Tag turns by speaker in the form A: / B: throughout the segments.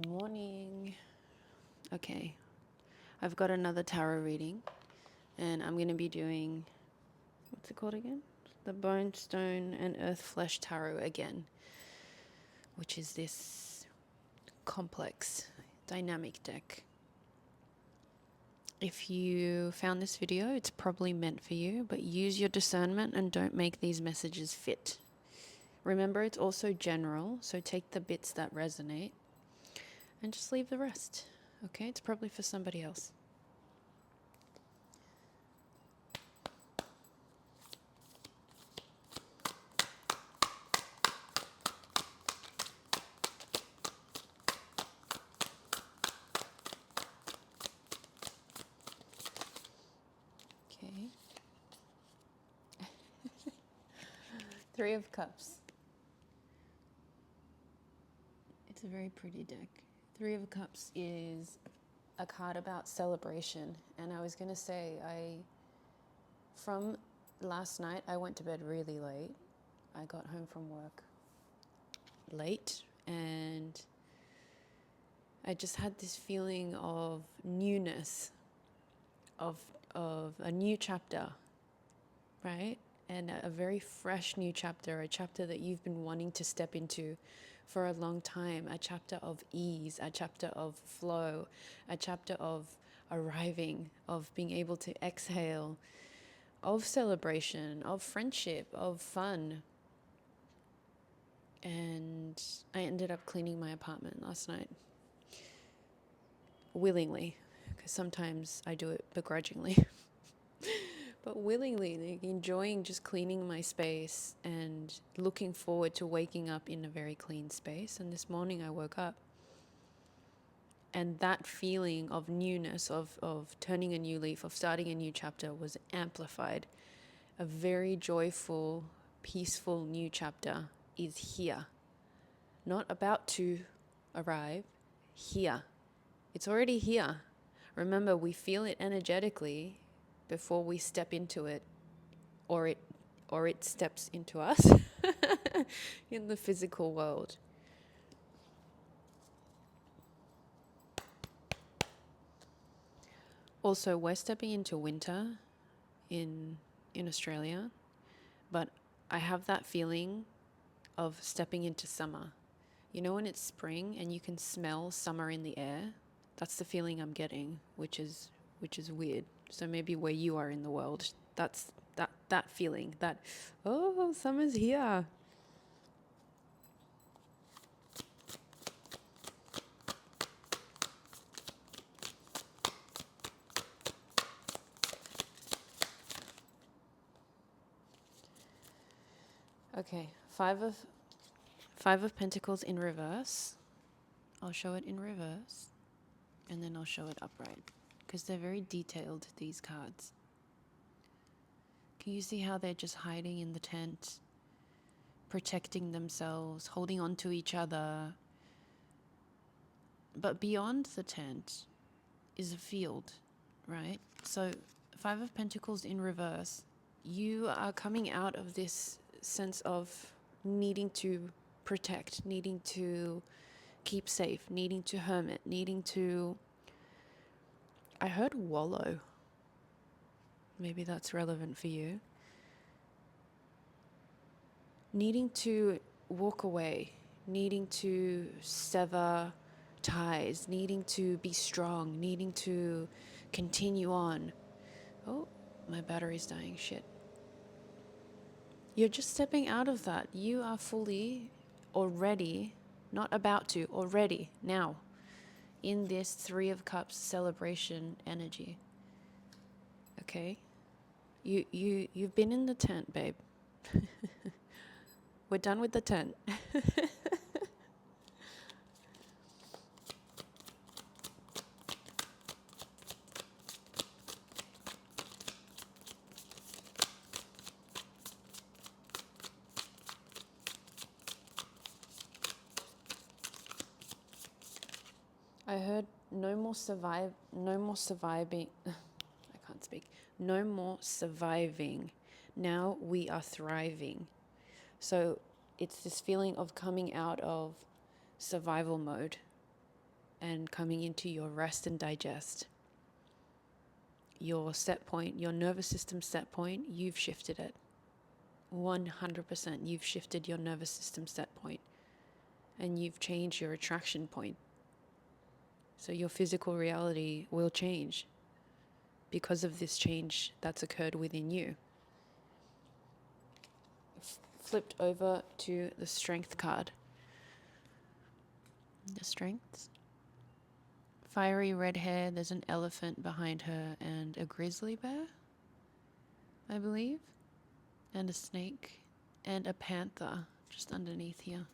A: Good morning. Okay, I've got another tarot reading, and I'm going to be doing, what's it called again? The Bone, Stone, and Earth Flesh Tarot again, which is this complex, dynamic deck. If you found this video, it's probably meant for you, but use your discernment and don't make these messages fit. Remember, it's also general, so take the bits that resonate and just leave the rest. Okay, it's probably for somebody else. Okay. Three of Cups. It's a very pretty deck. Three of Cups is a card about celebration. And I was going to say, from last night, I went to bed really late. I got home from work late, and I just had this feeling of newness, of a new chapter, right? And a very fresh new chapter, a chapter that you've been wanting to step into for a long time, a chapter of ease, a chapter of flow, a chapter of arriving, of being able to exhale, of celebration, of friendship, of fun. And I ended up cleaning my apartment last night, willingly, because sometimes I do it begrudgingly. But willingly, like, enjoying just cleaning my space and looking forward to waking up in a very clean space. And this morning I woke up, and that feeling of newness, of turning a new leaf, of starting a new chapter was amplified. A very joyful, peaceful new chapter is here. Not about to arrive, here. It's already here. Remember, we feel it energetically before we step into it, or it steps into us in the physical world. Also, we're stepping into winter in Australia, but I have that feeling of stepping into summer. You know, when it's spring and you can smell summer in the air? That's the feeling I'm getting, which is weird. So maybe where you are in the world, that's that feeling, that, oh, summer's here. Okay, Five of Pentacles in reverse. I'll show it in reverse, and then I'll show it upright, because they're very detailed, these cards. Can you see how they're just hiding in the tent, protecting themselves, holding on to each other? But beyond the tent is a field, right? So Five of Pentacles in reverse, you are coming out of this sense of needing to protect, needing to keep safe, needing to hermit, needing to, I heard wallow. Maybe that's relevant for you. Needing to walk away, needing to sever ties, needing to be strong, needing to continue on. Oh, my battery's dying. Shit. You're just stepping out of that. You are fully already, not about to, already, now, in this Three of Cups celebration energy. Okay? You've been in the tent, babe. We're done with the tent. I heard no more surviving. I can't speak. No more surviving. Now we are thriving. So it's this feeling of coming out of survival mode and coming into your rest and digest. Your set point, your nervous system set point, you've shifted it. 100%, you've shifted your nervous system set point, and you've changed your attraction point. So your physical reality will change because of this change that's occurred within you. Flipped over to the Strength card. The Strengths. Fiery red hair, there's an elephant behind her and a grizzly bear, I believe, and a snake and a panther just underneath here.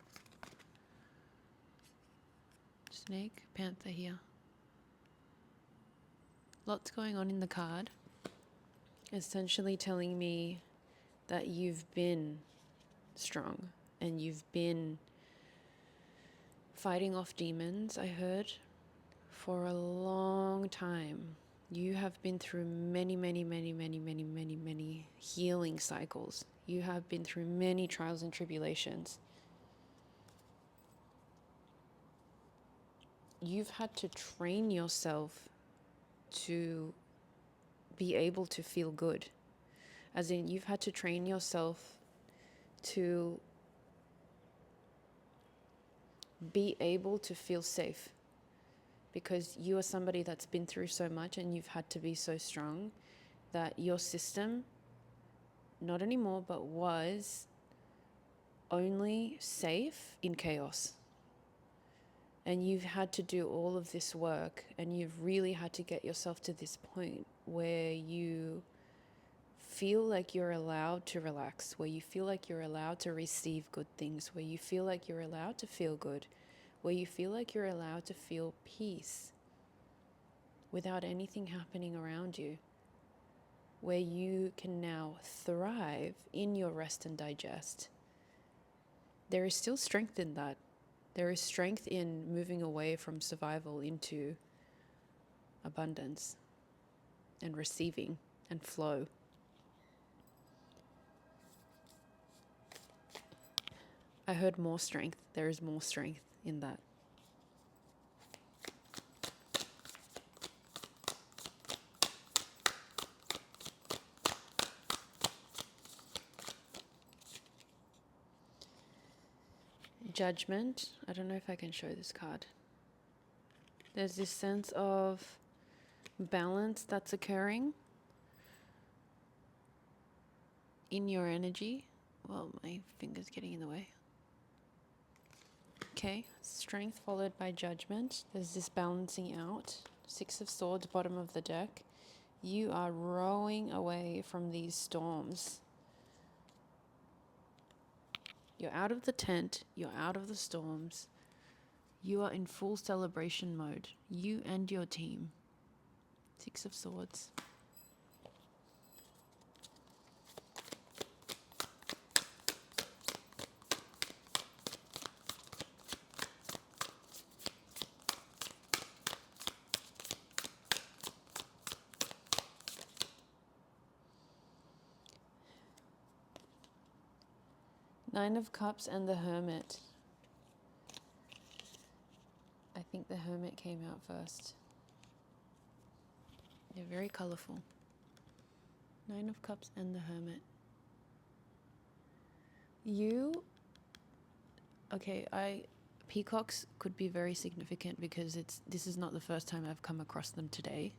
A: Snake, panther here. Lots going on in the card, essentially telling me that you've been strong and you've been fighting off demons, I heard, for a long time. You have been through many healing cycles. You have been through many trials and tribulations. You've had to train yourself to be able to feel good. As in, you've had to train yourself to be able to feel safe, because you are somebody that's been through so much and you've had to be so strong that your system, not anymore, but was only safe in chaos. And you've had to do all of this work, and you've really had to get yourself to this point where you feel like you're allowed to relax, where you feel like you're allowed to receive good things, where you feel like you're allowed to feel good, where you feel like you're allowed to feel peace without anything happening around you, where you can now thrive in your rest and digest. There is still strength in that. There is strength in moving away from survival into abundance and receiving and flow. I heard more strength. There is more strength in that. Judgment. I don't know if I can show this card. There's this sense of balance that's occurring in your energy. Well, my finger's getting in the way. Okay, strength followed by judgment. There's this balancing out. 6 of Swords, bottom of the deck. You are rowing away from these storms. You're out of the tent, you're out of the storms. You are in full celebration mode, you and your team. 6 of Swords. Nine of Cups and the Hermit. I think the Hermit came out first. They're very colourful. 9 of Cups and the Hermit. Peacocks could be very significant because this is not the first time I've come across them today.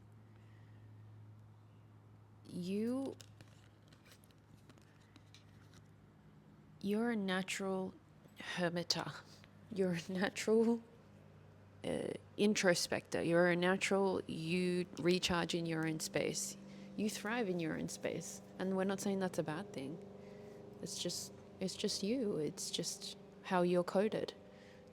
A: You're a natural hermiter. You're a natural introspector. You're a natural, you recharge in your own space. You thrive in your own space. And we're not saying that's a bad thing. It's just you. It's just how you're coded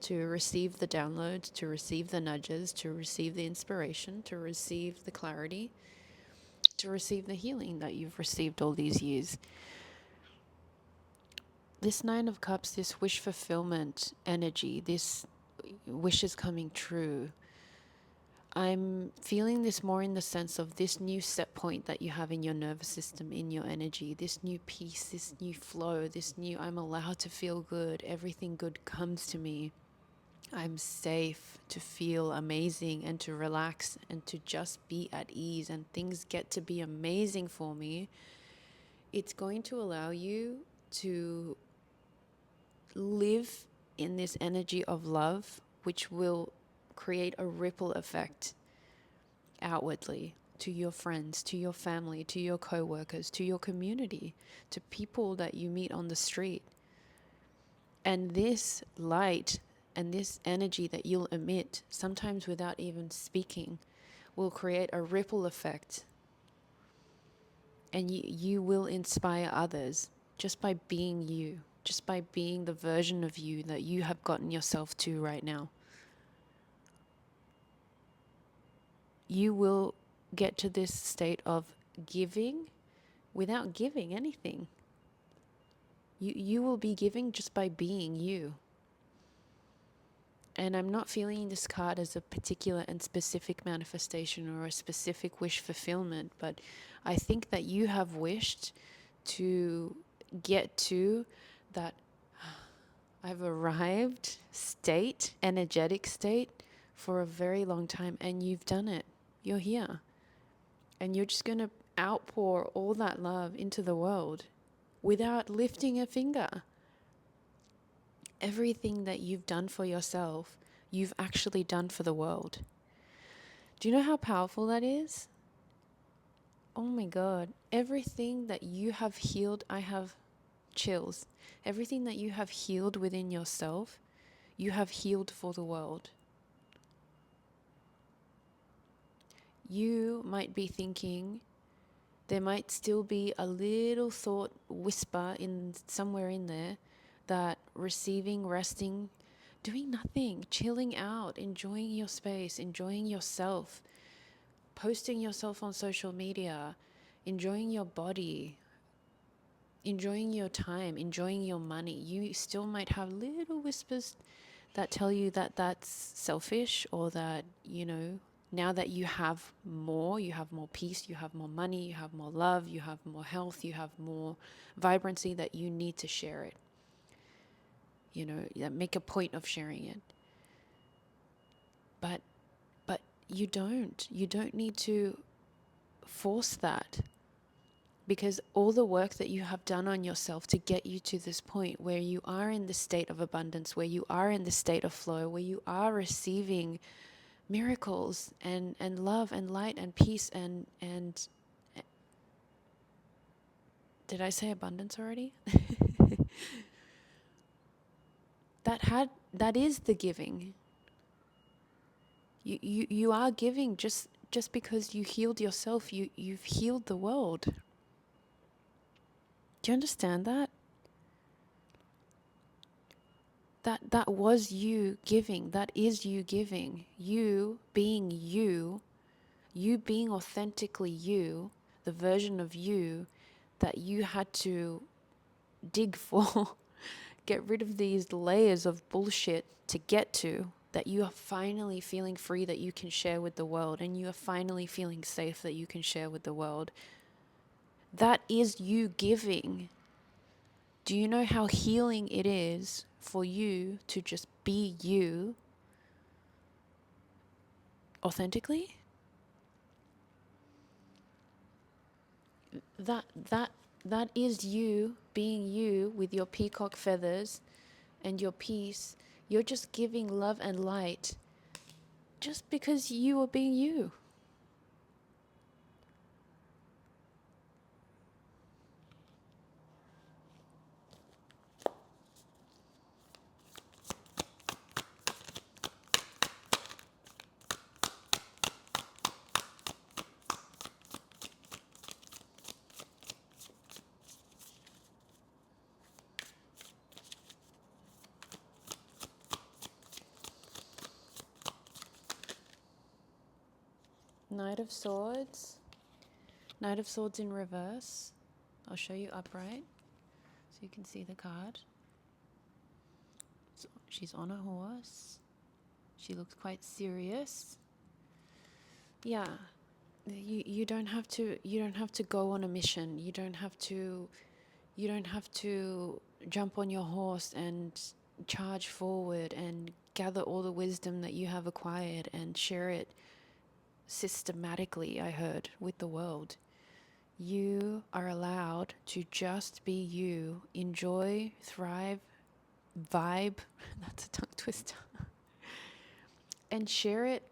A: to receive the downloads, to receive the nudges, to receive the inspiration, to receive the clarity, to receive the healing that you've received all these years. This 9 of Cups, this wish fulfillment energy, this wish is coming true. I'm feeling this more in the sense of this new set point that you have in your nervous system, in your energy, this new peace, this new flow, this new I'm allowed to feel good, everything good comes to me. I'm safe to feel amazing and to relax and to just be at ease, and things get to be amazing for me, it's going to allow you to live in this energy of love, which will create a ripple effect outwardly to your friends, to your family, to your co-workers, to your community, to people that you meet on the street. And this light and this energy that you'll emit, sometimes without even speaking, will create a ripple effect. And you will inspire others just by being you, just by being the version of you that you have gotten yourself to right now. You will get to this state of giving without giving anything. You will be giving just by being you. And I'm not feeling this card as a particular and specific manifestation or a specific wish fulfillment, but I think that you have wished to get to that I've arrived state, energetic state, for a very long time, and you've done it. You're here. And you're just going to outpour all that love into the world without lifting a finger. Everything that you've done for yourself, you've actually done for the world. Do you know how powerful that is? Oh my God. Everything that you have healed, I have chills. Everything that you have healed within yourself, you have healed for the world. You might be thinking, there might still be a little thought whisper in somewhere in there that receiving, resting, doing nothing, chilling out, enjoying your space, enjoying yourself, posting yourself on social media, enjoying your body, enjoying your time, enjoying your money. You still might have little whispers that tell you that that's selfish, or that, now that you have more peace, you have more money, you have more love, you have more health, you have more vibrancy, that you need to share it. Make a point of sharing it. But you don't need to force that, because all the work that you have done on yourself to get you to this point where you are in the state of abundance, where you are in the state of flow, where you are receiving miracles and love and light and peace and did I say abundance already? That is the giving. You are giving just because you healed yourself. You've healed the world. Do you understand that? That was you giving. That is you giving. You being you being authentically you, the version of you that you had to dig for, get rid of these layers of bullshit to get to, that you are finally feeling free, that you can share with the world, and you are finally feeling safe, that you can share with the world. That is you giving. Do you know how healing it is for you to just be you authentically? That is you being you with your peacock feathers and your peace. You're just giving love and light just because you are being you. Knight of Swords. Knight of Swords in reverse. I'll show you upright so you can see the card. So she's on a horse. She looks quite serious. Yeah. You don't have to go on a mission. You don't have to jump on your horse and charge forward and gather all the wisdom that you have acquired and share it systematically, I heard, with the world. You are allowed to just be you, enjoy, thrive, vibe, that's a tongue twister, and share it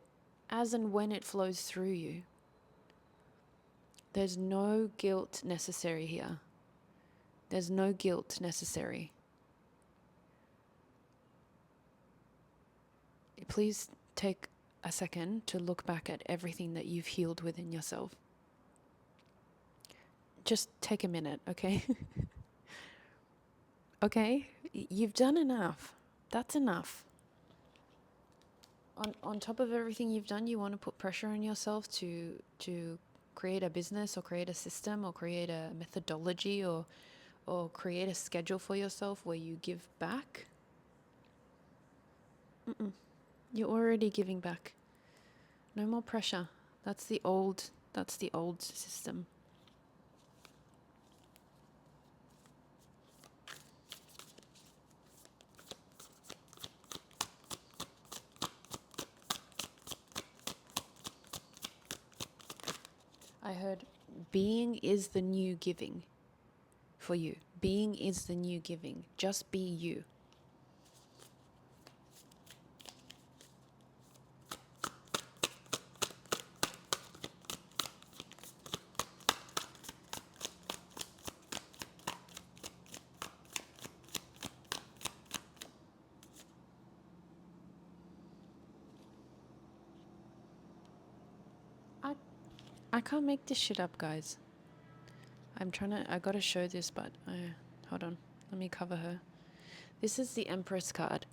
A: as and when it flows through you. There's no guilt necessary here. There's no guilt necessary. Please take a second to look back at everything that you've healed within yourself. Just take a minute, okay? Okay? You've done enough. That's enough. On top of everything you've done, you want to put pressure on yourself to create a business or create a system or create a methodology or create a schedule for yourself where you give back. You're already giving back. No more pressure. That's the old system. I heard being is the new giving for you. Being is the new giving. Just be you. I can't make this shit up, guys. I gotta show this, but hold on. Let me cover her. This is the Empress card.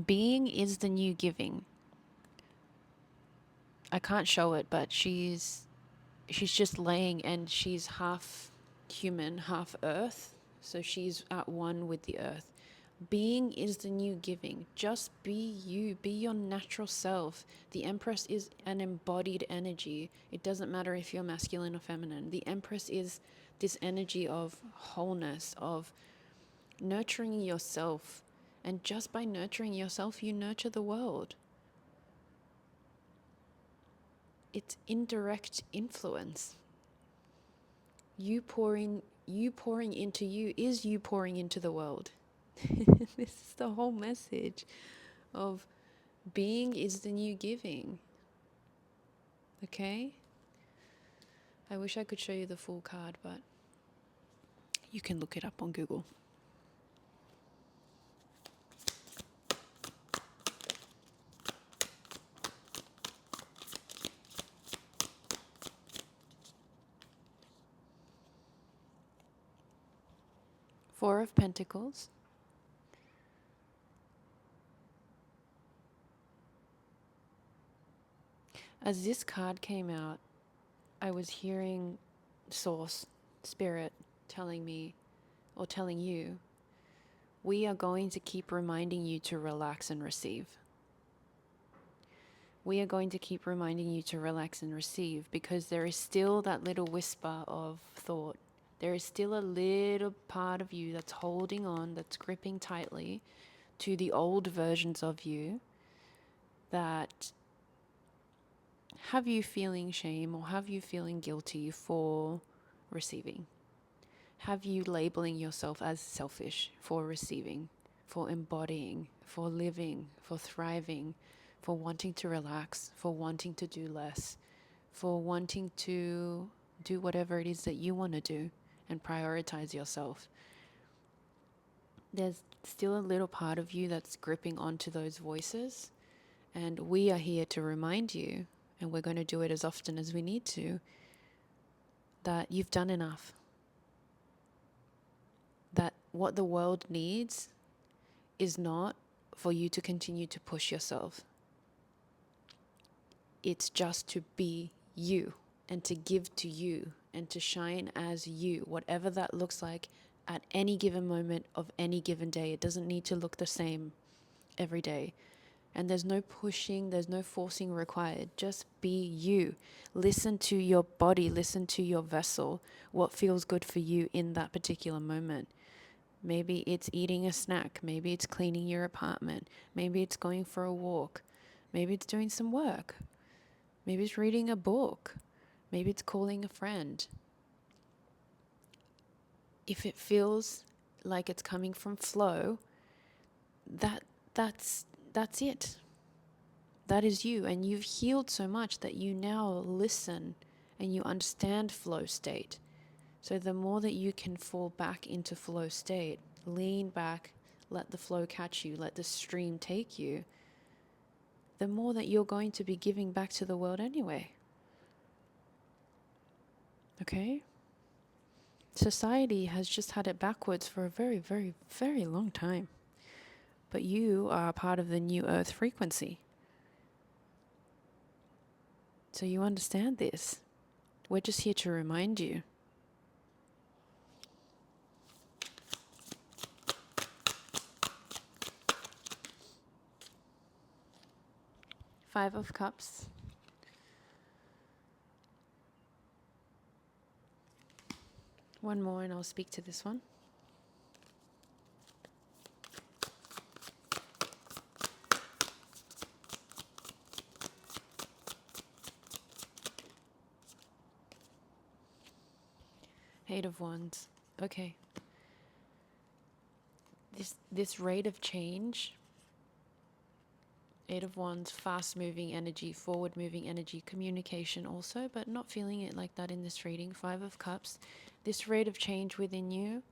A: Being is the new giving. I can't show it, but she's just laying, and she's half human, half earth. So she's at one with the earth. Being is the new giving. Just be you. Be your natural self. The Empress is an embodied energy. It doesn't matter if you're masculine or feminine. The Empress is this energy of wholeness, of nurturing yourself. And just by nurturing yourself, you nurture the world. It's indirect influence. You pouring into you is you pouring into the world. This is the whole message of being is the new giving. Okay? I wish I could show you the full card, but you can look it up on Google. Four of Pentacles. As this card came out, I was hearing Source, Spirit, telling me, or telling you, we are going to keep reminding you to relax and receive. We are going to keep reminding you to relax and receive, because there is still that little whisper of thought. There is still a little part of you that's holding on, that's gripping tightly to the old versions of you that have you feeling shame or have you feeling guilty for receiving. Have you labeling yourself as selfish for receiving, for embodying, for living, for thriving, for wanting to relax, for wanting to do less, for wanting to do whatever it is that you want to do and prioritize yourself. There's still a little part of you that's gripping onto those voices, and we are here to remind you, and we're going to do it as often as we need to, that you've done enough. That what the world needs is not for you to continue to push yourself. It's just to be you and to give to you and to shine as you, whatever that looks like at any given moment of any given day. It doesn't need to look the same every day. And there's no pushing, there's no forcing required. Just be you. Listen to your body, listen to your vessel, what feels good for you in that particular moment. Maybe it's eating a snack. Maybe it's cleaning your apartment. Maybe it's going for a walk. Maybe it's doing some work. Maybe it's reading a book. Maybe it's calling a friend. If it feels like it's coming from flow, that's it. That is you, and you've healed so much that you now listen and you understand flow state. So the more that you can fall back into flow state, lean back, let the flow catch you, let the stream take you, the more that you're going to be giving back to the world anyway. Okay? Society has just had it backwards for a very, very, very long time. But you are part of the new earth frequency. So you understand this. We're just here to remind you. Five of Cups. One more and I'll speak to this one. Eight of Wands. Okay. This rate of change, Eight of Wands, fast moving energy, forward moving energy, communication also, but not feeling it like that in this reading. Five of Cups. This rate of change within you,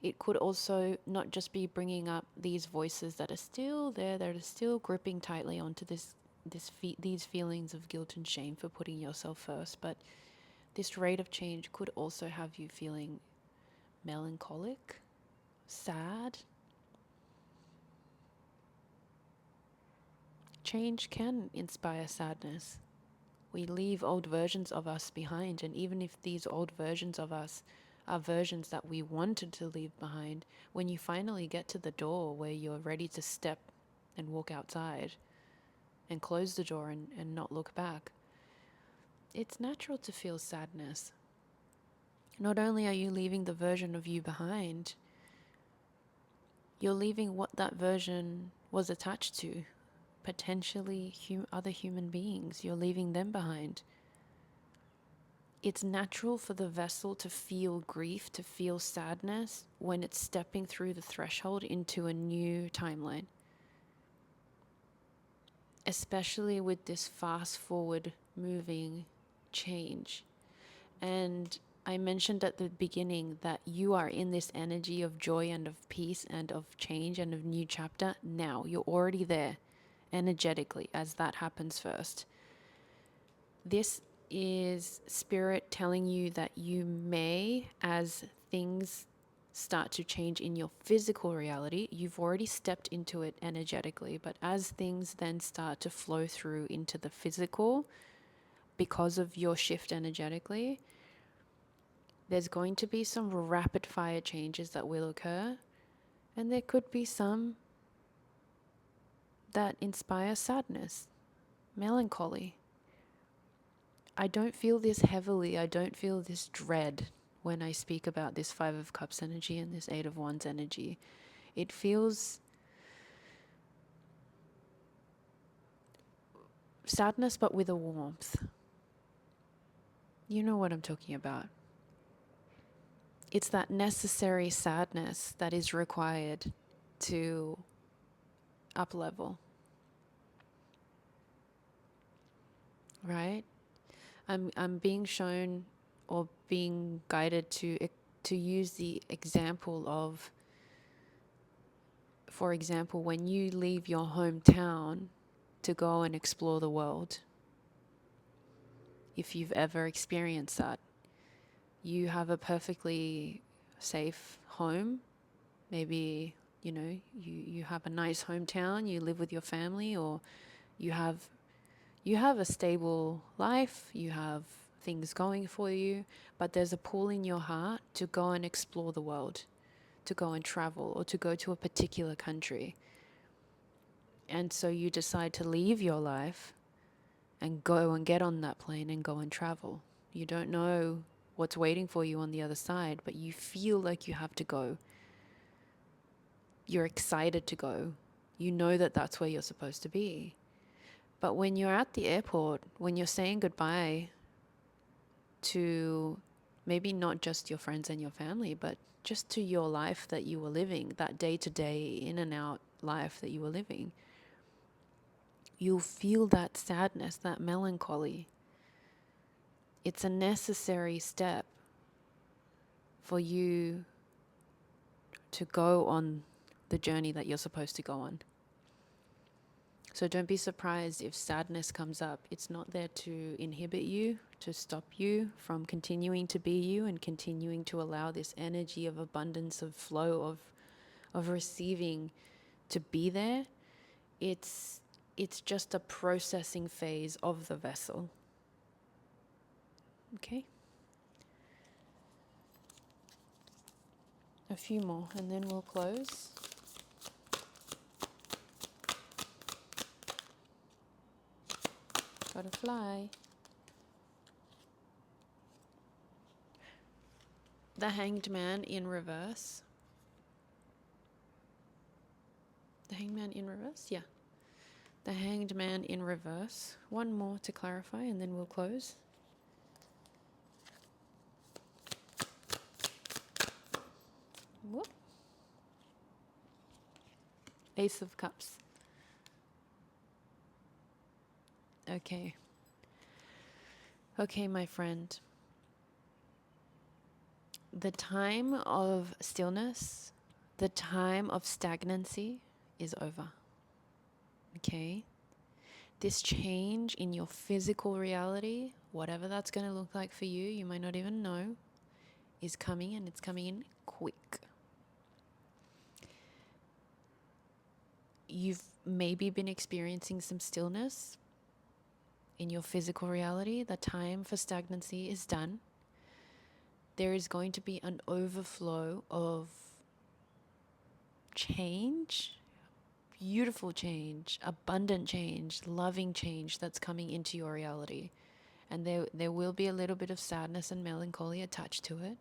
A: it could also not just be bringing up these voices that are still there, that are still gripping tightly onto these feelings of guilt and shame for putting yourself first, but this rate of change could also have you feeling melancholic, sad. Change can inspire sadness. We leave old versions of us behind, and even if these old versions of us are versions that we wanted to leave behind, when you finally get to the door where you're ready to step and walk outside and close the door and not look back, it's natural to feel sadness. Not only are you leaving the version of you behind, you're leaving what that version was attached to, potentially other human beings. You're leaving them behind. It's natural for the vessel to feel grief, to feel sadness when it's stepping through the threshold into a new timeline. Especially with this fast forward moving change. And I mentioned at the beginning that you are in this energy of joy and of peace and of change and of new chapter now. You're already there energetically as that happens first. This is spirit telling you that you may, as things start to change in your physical reality, you've already stepped into it energetically, but as things then start to flow through into the physical because of your shift energetically, there's going to be some rapid fire changes that will occur, and there could be some that inspire sadness, melancholy. I don't feel this heavily, I don't feel this dread when I speak about this Five of Cups energy and this Eight of Wands energy. It feels sadness but with a warmth. You know what I'm talking about. It's that necessary sadness that is required to up level. Right? I'm being shown or being guided to use the example of, for example, when you leave your hometown to go and explore the world, if you've ever experienced that, you have a perfectly safe home. Maybe, you have a nice hometown, you live with your family, or you have a stable life, you have things going for you, but there's a pull in your heart to go and explore the world, to go and travel, or to go to a particular country. And so you decide to leave your life and go and get on that plane and go and travel. You don't know what's waiting for you on the other side, but you feel like you have to go. you're excited to go. You know that that's where you're supposed to be. But when you're at the airport, when you're saying goodbye to maybe not just your friends and your family, but just to your life that you were living, that day-to-day in and out life that you were living, you'll feel that sadness, that melancholy. It's a necessary step for you to go on the journey that you're supposed to go on. So don't be surprised if sadness comes up. It's not there to inhibit you, to stop you from continuing to be you and continuing to allow this energy of abundance, of flow, of receiving to be there. It's just a processing phase of the vessel. Okay? A few more and then we'll close. Gotta fly. The Hanged Man in reverse. The Hanged Man in reverse? Yeah. The Hanged Man in reverse. One more to clarify and then we'll close. Whoop. Ace of Cups. Okay. Okay, my friend. The time of stillness, the time of stagnancy is over. Okay? This change in your physical reality, whatever that's going to look like for you, you might not even know, is coming, and it's coming in quick. You've maybe been experiencing some stillness in your physical reality. The time for stagnancy is done. There is going to be an overflow of change, beautiful change, abundant change, loving change that's coming into your reality. And there will be a little bit of sadness and melancholy attached to it.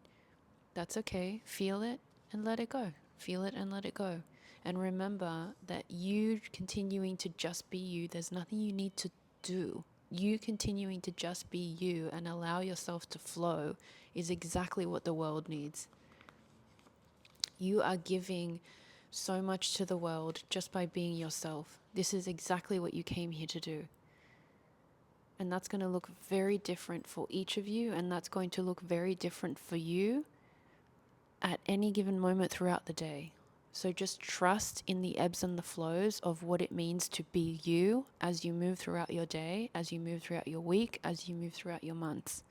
A: That's okay. Feel it and let it go. Feel it and let it go. And remember that you continuing to just be you, there's nothing you need to do. You continuing to just be you and allow yourself to flow is exactly what the world needs. You are giving so much to the world just by being yourself. This is exactly what you came here to do. And that's going to look very different for each of you, and that's going to look very different for you at any given moment throughout the day. So just trust in the ebbs and the flows of what it means to be you as you move throughout your day, as you move throughout your week, as you move throughout your months.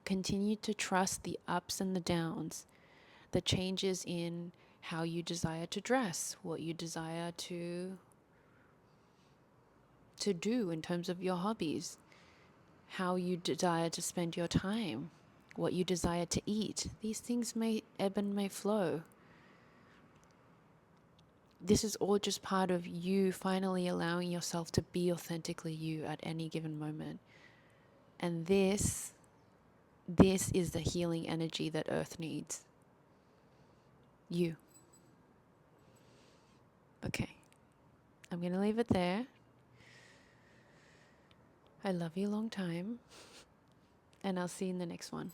A: Continue to trust the ups and the downs, the changes in how you desire to dress, what you desire to do in terms of your hobbies, how you desire to spend your time, what you desire to eat. These things may ebb and may flow. This is all just part of you finally allowing yourself to be authentically you at any given moment. And this is the healing energy that Earth needs. You. Okay. I'm going to leave it there. I love you long time. And I'll see you in the next one.